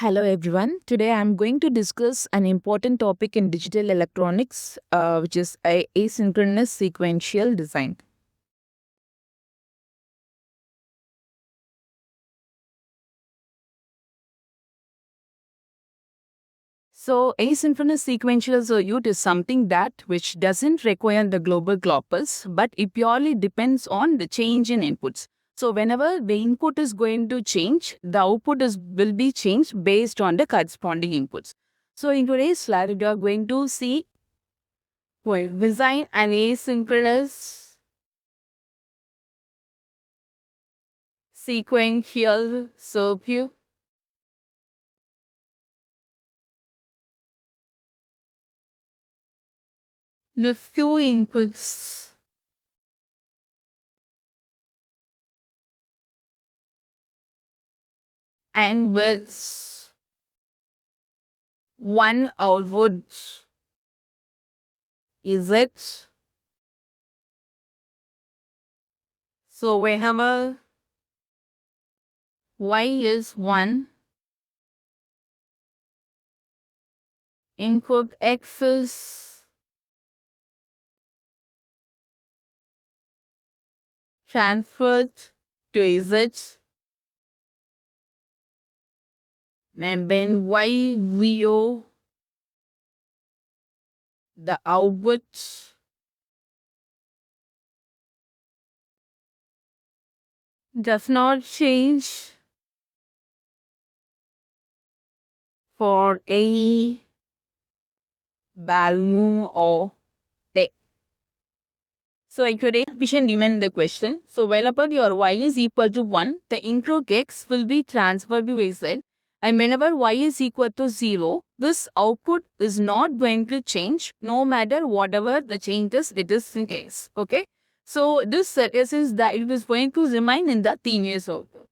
Hello everyone. Today I'm going to discuss an important topic in digital electronics, which is asynchronous sequential design. So, asynchronous sequential circuit is something that which doesn't require the global clock pulse, but it purely depends on the change in inputs. So, whenever the input is going to change, the output will be changed based on the corresponding inputs. So, in today's slide, we are going to see design an asynchronous sequential circuit with few inputs and with one output. Is it? So whenever y is 1, input x is transferred to z, and then y 0, the output does not change for any value or text. So in today's we should remain the question. So whenever your y is equal to 1, the input x will be transferred to z. And whenever y is equal to 0, this output is not going to change no matter whatever the changes it is in case. Okay. So this is that it is going to remain in the previous output.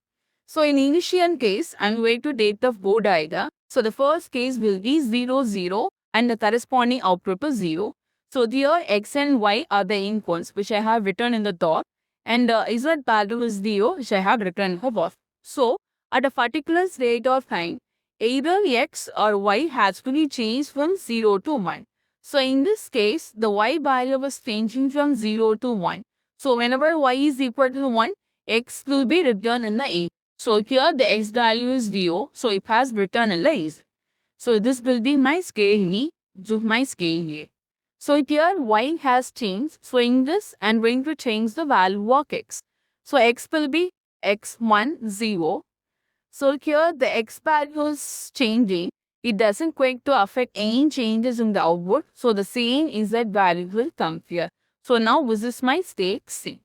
So in initial case, I'm going to take the board diagram. So the first case will be 0, 0 and the corresponding output is 0. So here x and y are the inputs which I have written in the top, and z value is 0 which I have written above. So at a particular state of time, either x or y has to be changed from 0 to 1. So in this case, the y value was changing from 0 to 1. So whenever y is equal to 1, x will be written in the A. So here the x value is 0, so it has written in the A. So this will be my scale E, my scale A. So here y has changed. So in this, I'm going to change the value of x. So x will be x1, 0. So here the x value is changing. It doesn't going to affect any changes in the output. So the same z value will come here. So now this is my state C.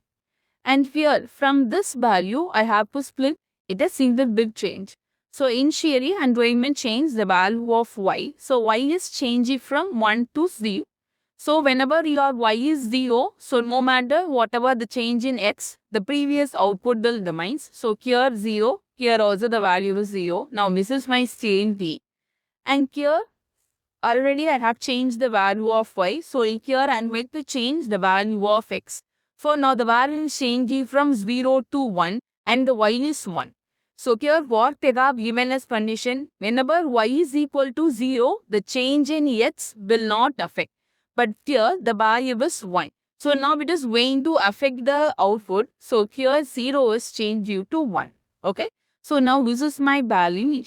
And here from this value, I have to split it a single bit change. So initially, I'm going to change the value of y. So y is changing from 1 to 0. So whenever your y is 0, so no matter whatever the change in x, the previous output will remain. So here 0, here also the value is 0. Now this is my same v. And here already I have changed the value of y. So here I'm going to change the value of x. So now the value is changing from 0 to 1 and the y is 1. So here what they have given as condition, whenever y is equal to 0, the change in x will not affect. But here the value is 1. So now it is going to affect the output. So here 0 is changed due to 1. Okay. So now this is my value.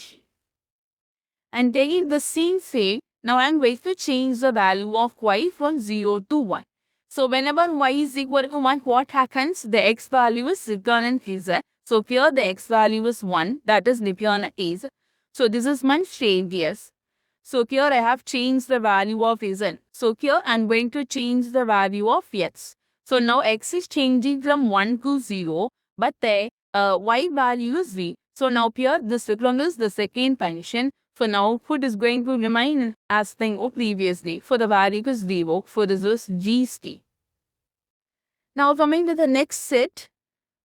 And taking the same thing, now I'm going to change the value of y from 0 to 1. So whenever y is equal to 1, what happens? The x value is recurrent is. So here the x value is 1, that is recurrent is. So this is my change yes. So here I have changed the value of z. So here I'm going to change the value of x. So now x is changing from 1 to 0, but the y value is v. So now here this is the second condition. So now output is going to remain as thing of previously. For the value is 0, for this is GST. Now coming to the next set.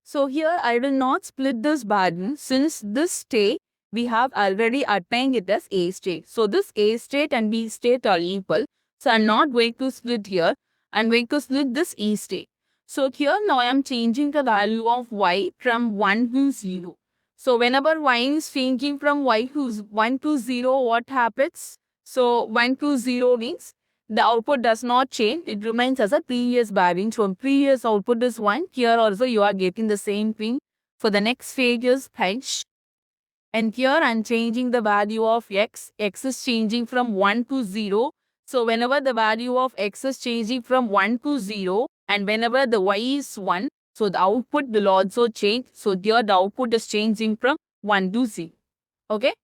So here I will not split this value since this state we have already attained it as A state. So this A state and B state are equal. So I'm not going to split here. I'm going to split this E state. So here now I am changing the value of y from 1 to 0. So whenever y is changing from y to 1 to 0, what happens? So 1 to 0 means the output does not change. It remains as a previous valuing. So previous output is 1. Here also you are getting the same thing. For the next phase is hash. And here I'm changing the value of x. X is changing from 1 to 0. So whenever the value of x is changing from 1 to 0 and whenever the y is 1, so the output will also change. So here the output is changing from 1 to 0. Okay.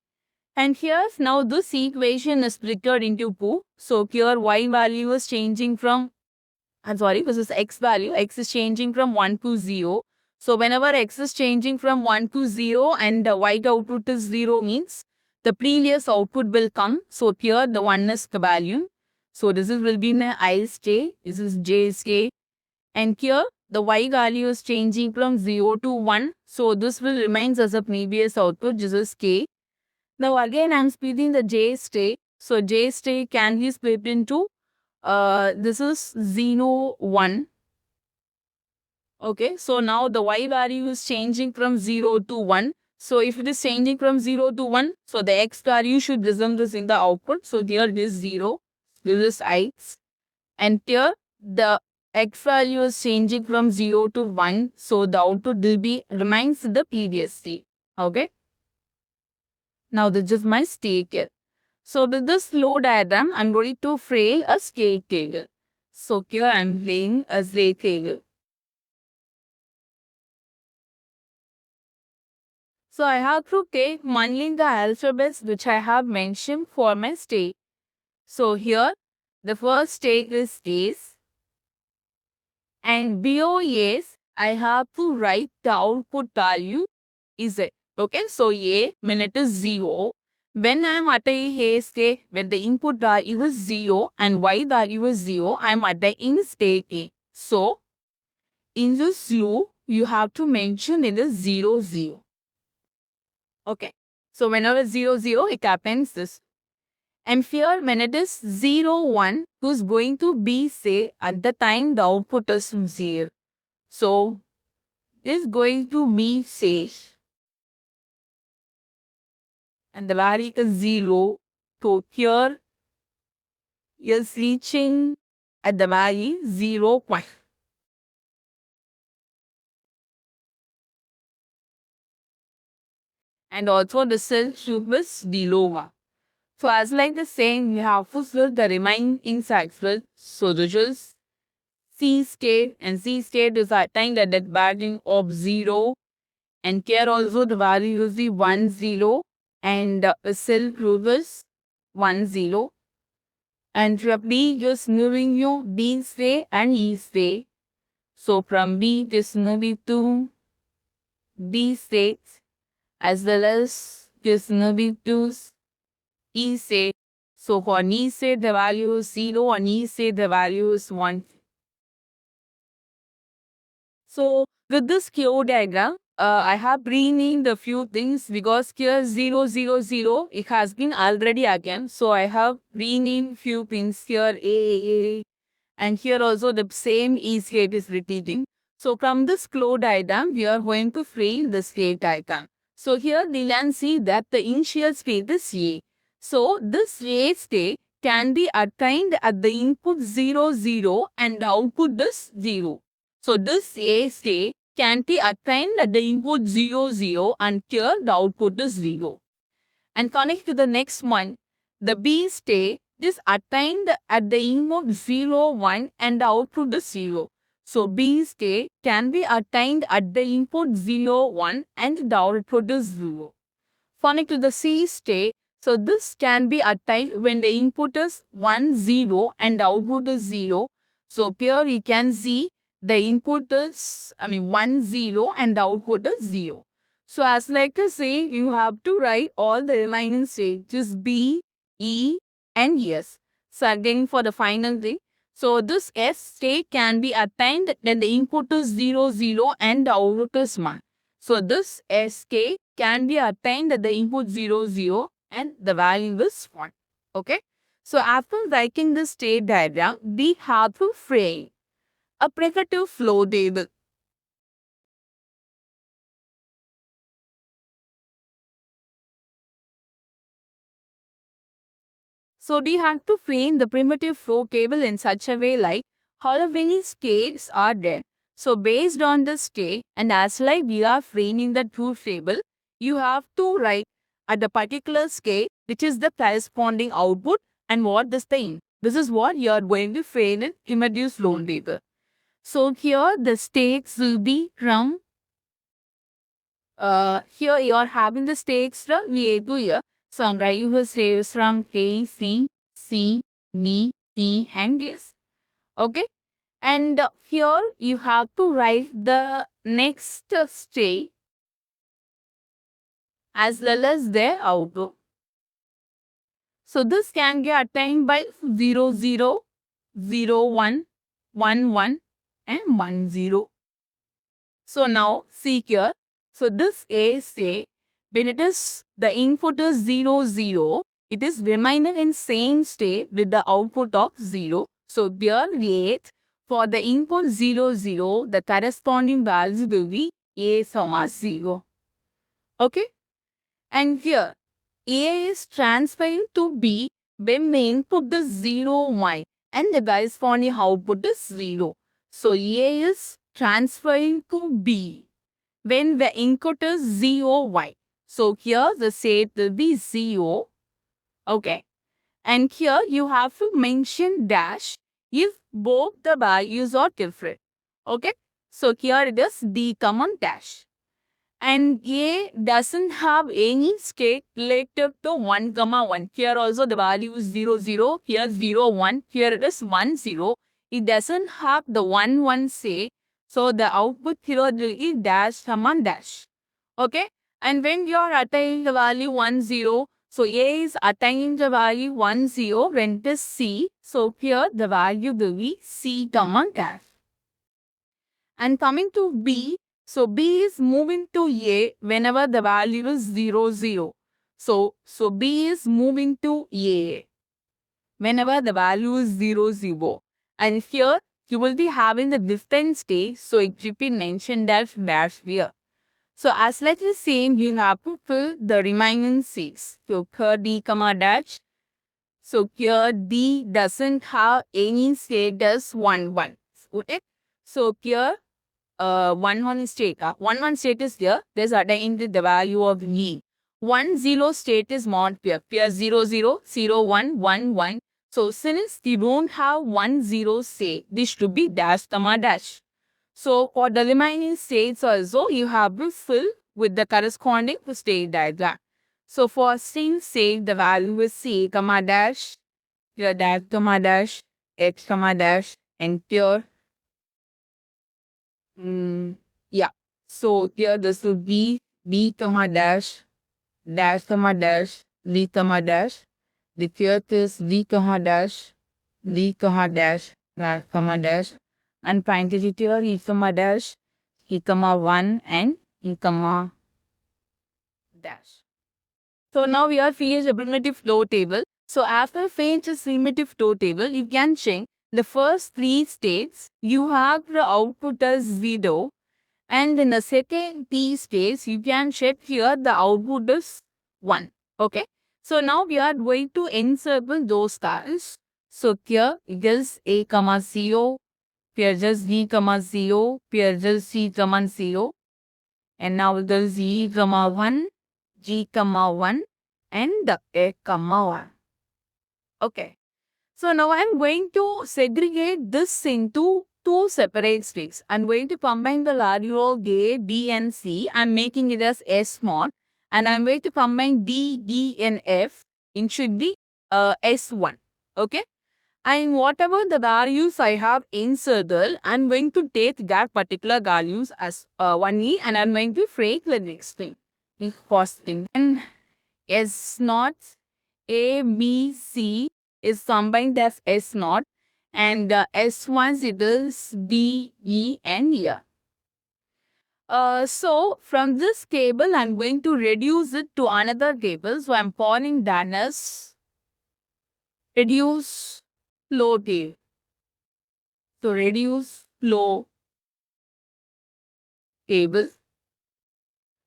And here now this equation is split into 2. So here y value is changing from, this is x value. X is changing from 1 to 0. So whenever x is changing from 1 to 0 and the y output is 0 means the previous output will come. So here the 1 is the value. So this will be in I state. This is j state. And here the y value is changing from 0 to 1. So this will remains as a previous output. This is k. Now again I am splitting the j state. So j state can be split into this is 0, 1. Okay, so now the y value is changing from 0 to 1. So if it is changing from 0 to 1, so the x value should resemble in the output. So here it is 0, this is x. And here the x value is changing from 0 to 1. So the output will be remains the previous state. Okay. Now this is my state here. So with this flow diagram, I'm going to frame a state table. So here I'm playing a state table. So I have to take only the alphabets which I have mentioned for my state. So here the first state is S. And below S, I have to write the output value Z. Okay, so A when it is 0. When I am at a state, when the input value is 0 and Y value is 0, I am at the in state A. So, in this loop, you have to mention it is 0, 0. Okay, so whenever 0, 0, it happens this. And here, when it is 0, 1, who's going to be, say, at the time the output is 0. So, it is going to be, say, and the value is 0. So here is reaching at the value 0 point. And also the cell tube is below. So as like the same, we have to fill the remaining cycle. So this is C state, and C state is attained at that value of 0. And here also the value is the 1, 0. And the cell tube is 1, 0. And from B just moving you B way and E way. So from B just moving to B states as well as just moving to E state. So for E state the value is 0 and E state the value is 1. So with this flow diagram, I have renamed a few things because here 0, 0, 0, it has been already again. So I have renamed few things here A, and here also the same E state is repeating. So from this flow diagram, we are going to frame the state diagram. So here we can see that the initial state is A. So this A state can be attained at the input 0, 0 and the output is 0. So this A state can be attained at the input 0, 0 and here the output is 0. And connect to the next one, the B state is attained at the input 0, 1 and the output is 0. So B state can be attained at the input 0, 1 and the output is 0. Connect to the C state, so this can be attained when the input is 1, 0 and the output is 0. So here we can see the input is 1, 0 and the output is 0. So as like to say, you have to write all the remaining stages B, E and S. So again for the final thing. So this S state can be attained when the input is 0, 0 and the output is 1. So this SK can be attained at the input 0, 0 and the value is 1. Okay. So after writing the state diagram, we have to frame a primitive flow table. So we have to frame the primitive flow table in such a way like how many states are there. So based on the state and as like we are framing the truth table, you have to write at the particular state which is the corresponding output and what is the in. This is what you are going to frame in primitive flow table. So here the states will be from here you are having the states from A to here. So I'm writing the states from A, C, D, E, and S. Okay. And here you have to write the next state as well as their output. So this can get attained by 0, 0, 0, 1, 1, 1, and 1, 0. So now see here. So this A say when it is the input is 0, 0, it is remaining in same state with the output of 0. So here wait for the input 0, 0, the corresponding value will be A, 0. Okay. And here A is transferring to B when the input is 0, 1 and the corresponding output is 0. So A is transferring to B when the input is 0, 1. So here the state will be 0. Okay. And here you have to mention dash if both the values are different. Okay. So here it is D common dash. And A doesn't have any state related to 1, 1. Here also the value is 0, 0. Here 0, 1. Here it is 1, 0. It doesn't have the 1, 1 state. So the output here will be dash, dash. Okay. And when you are attaining the value 1, 0. So A is attaining the value 1, 0 when it is C. So here the value will be C, dash. And coming to B. So B is moving to A whenever the value is 0, 0. So B is moving to A whenever the value is 0, 0. And here you will be having the different state. So it should be mentioned dash here. So as like the same, you have to fill the remaining states. So here D comma dash. So here D doesn't have any state as 1, 1. Okay. So here 1 state. 1 state is here. There's attained the value of E. 1 0 state is not pure. Pure 0 0 0 1 1 1. So since you don't have 1 0 state, this should be dash comma dash. So for the remaining states also you have to fill with the corresponding state diagram. So for state the value is C comma dash, pure dash comma dash, X comma dash, and pure. Yeah. So here this will be B comma dash, dash comma dash, D comma dash. The fifth is D comma dash, D comma dash, dash comma dash. And finally here E comma dash, E comma 1 and E comma dash. So now we are finished the primitive flow table. So after finish this primitive flow table, you can check the first 3 states. You have the output as 0. And in the second T stage, you can check here the output is 1. Okay. So now we are going to encircle those stars. So here it is A comma 0, here just B comma 0, here just C comma 0. And now it is E comma 1, G comma 1, and the A comma 1. Okay. So now I am going to segregate this into 2 separate states. I am going to combine the value of A, B and C. I am making it as S mod. And I am going to combine D, E and F into the S1. Okay. And whatever the values I have inserted, I am going to take that particular values as 1E and I am going to break the next thing. First thing. And S naught, A, B, C is combined as S naught. And S1 it is D, E and E. So from this table, I'm going to reduce it to another table. So I'm calling that as reduce flow table. So reduce flow table.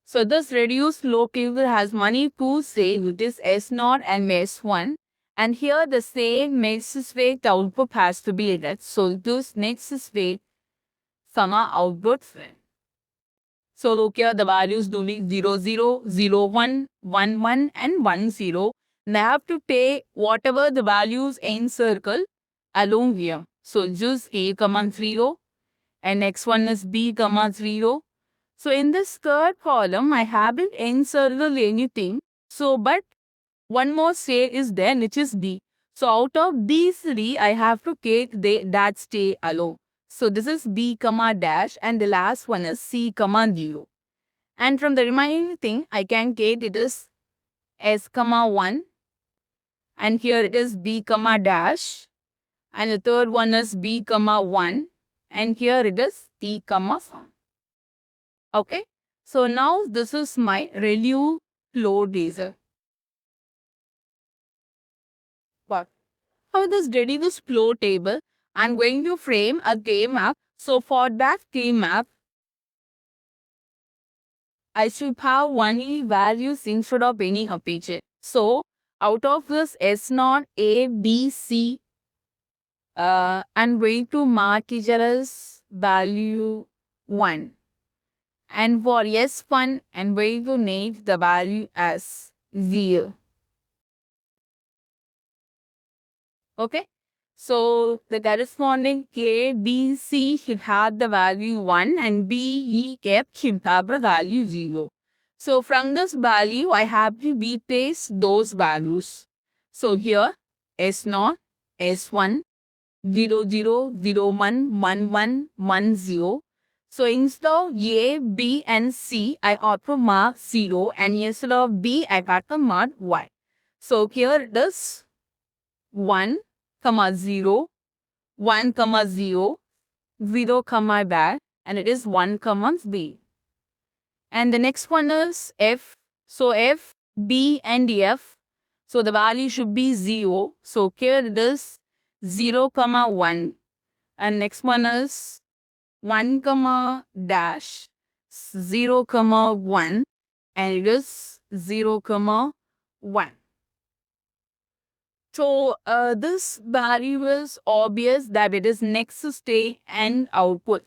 So this reduced flow table has many two states, which is S0 and S1. And here the same next state output has to be read. So this next state, output. So look here, the values do be 0, 0, 0, 1, 1, 1 and 1, 0. And I have to take whatever the values in circle along here. So just A, 0 and next one is B, 0. So in this third column, I haven't encircled anything. So but one more state is there, which is D. So out of these three, I have to take that stay alone. So this is B, dash and the last one is C, 0. And from the remaining thing, I can get it is S, 1 and here it is B, dash and the third one is B, 1 and here it is T, 1. Okay. So now this is my ReLU flow laser. But how this ready this flow table? I'm going to frame a K-map. So for that K-map, I should have only values instead of any aperture. So out of this S0, A, B, C, I'm going to mark each other's value 1. And for S1, I'm going to name the value as 0. Okay. So the corresponding K, B, C should have the value 1 and B, E, F should have the value 0. So from this value, I have to replace those values. So here S0, S1, 0, 0, 0, 1, 1, 1, 1, 0. So instead of A, B and C, I ought to mark 0 and instead of B, I got to mark 1. So here it is 1, 0, 1, 0, 0, back, and it is 1, B. And the next one is F. So F, B, and F. So the value should be 0. So here it is 0, 1. And next one is 1, dash, 0, 1. And it is 0, 1. So this value is obvious that it is next state and output.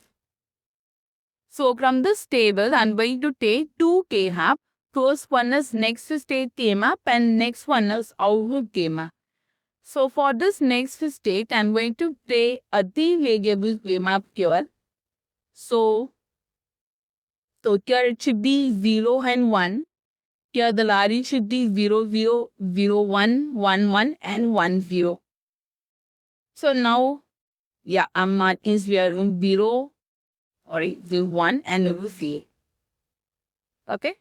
So from this table, I'm going to take two K-map. First one is next state K-map and next one is output K-map. So for this next state, I'm going to take a three-variable K-map here. So here it should be 0 and 1. Here the value should be 0, 0, 0, 1, 1, 1 and 1, 0. So now, yeah, I'm marking here 0 or 1 and 0. Okay.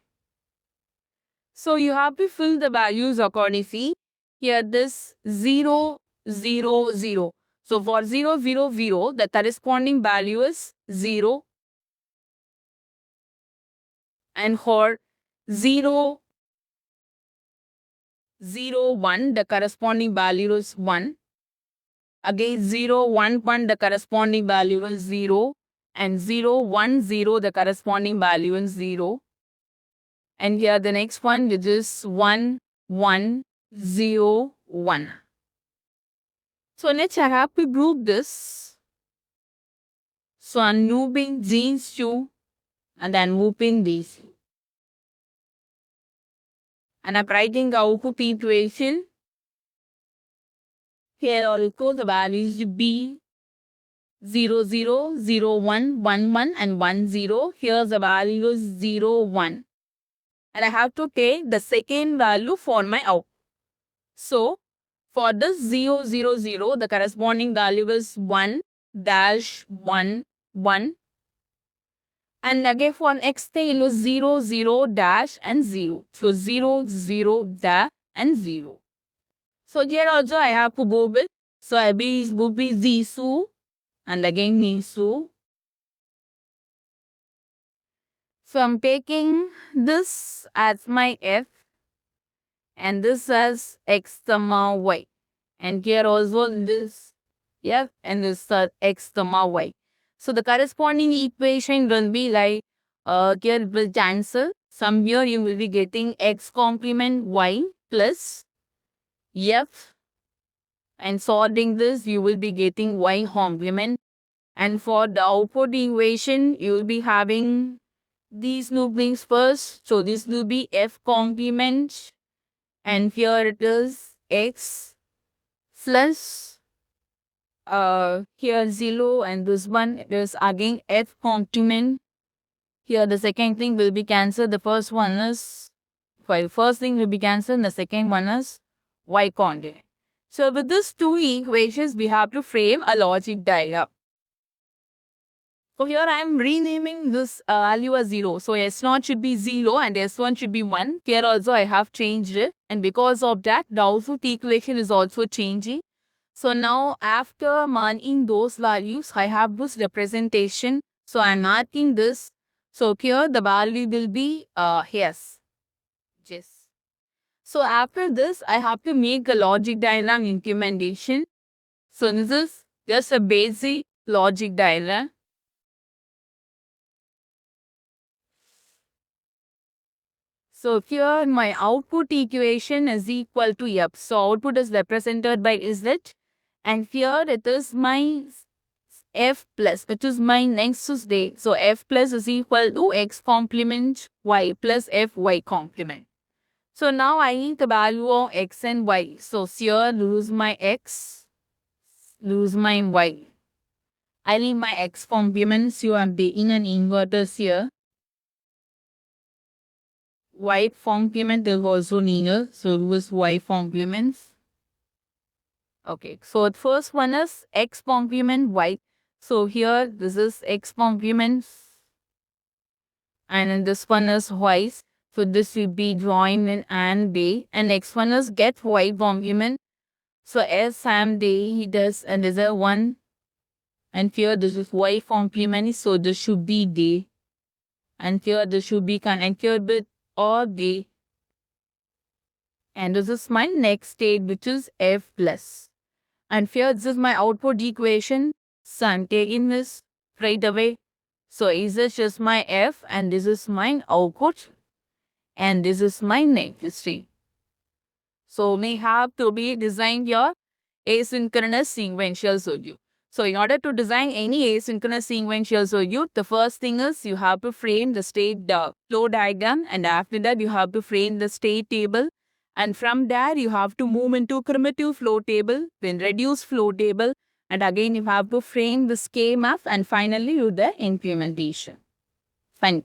So you have to fill the values accordingly. Here this 0, 0, 0. So for 0, 0, 0, the corresponding value is 0. And for 0, 0, 1, the corresponding value is 1. Again 0, 1, 1, the corresponding value is 0. And 0, 1, 0, the corresponding value is 0. And here the next one, which is 1, 1, 0, 1. So next I have to group this. So I'm moving these two and then moving these. And I'm writing the output equation. Here also the values should be 0, 0, 0, 1, 1, 1 and 1, 0. Here's the value is 0, 1. And I have to take the second value for my output. So for this 0, 0, 0, the corresponding value is 1, dash, 1, 1. And again for next thing, it was 0, 0, dash and 0. So 0, 0, dash and 0. So here also I have to go with. So I will be Zisu and again Nisu. So I'm taking this as my F and this as X, Y. And here also this F and this X, Y. So the corresponding equation will be like, here it will cancel. Somewhere you will be getting X complement Y plus F and sorting this, you will be getting y complement. And for the output equation, you will be having these loopings first. So this will be f complement, and here it is x plus here 0, and this one is again f complement. Here the second thing will be cancelled. The first one is, well, first thing will be cancelled, and the second one is y complement. So with these two equations, we have to frame a logic diagram. So here I am renaming this value as 0. So S0 should be 0 and S1 should be 1. Here also I have changed it, and because of that the output equation is also changing. So now after marking those values, I have this representation. So I am marking this. So here the value will be yes. Yes. So after this, I have to make a logic diagram implementation. So this is just a basic logic diagram. So here my output equation is equal to f. So output is represented by z, and here it is my f plus, which is my next state. So f plus is equal to x complement y plus fy complement. So now I need the value of x and y. So here lose my x, lose my y. I need my x complements. So I'm taking an inverters here. Y complement is also needed. So lose y complements. Okay, so the first one is x complement y. So here this is x complements, and then this one is y. So this will be joined in and day, and next one is get y complement. So as Sam day he does another one, and here this is y complement. So this should be day, and here this should be connected with or day, and this is my next state, which is f plus. And here this is my output equation. So I'm taking this right away. So is this just my f, and this is my output, and this is my next state. So we have to be designed your asynchronous sequential circuit. So in order to design any asynchronous sequential circuit, the first thing is you have to frame the state flow diagram, and after that you have to frame the state table. And from there you have to move into primitive flow table, then reduce flow table, and again you have to frame the schema, and finally do the implementation. Fine.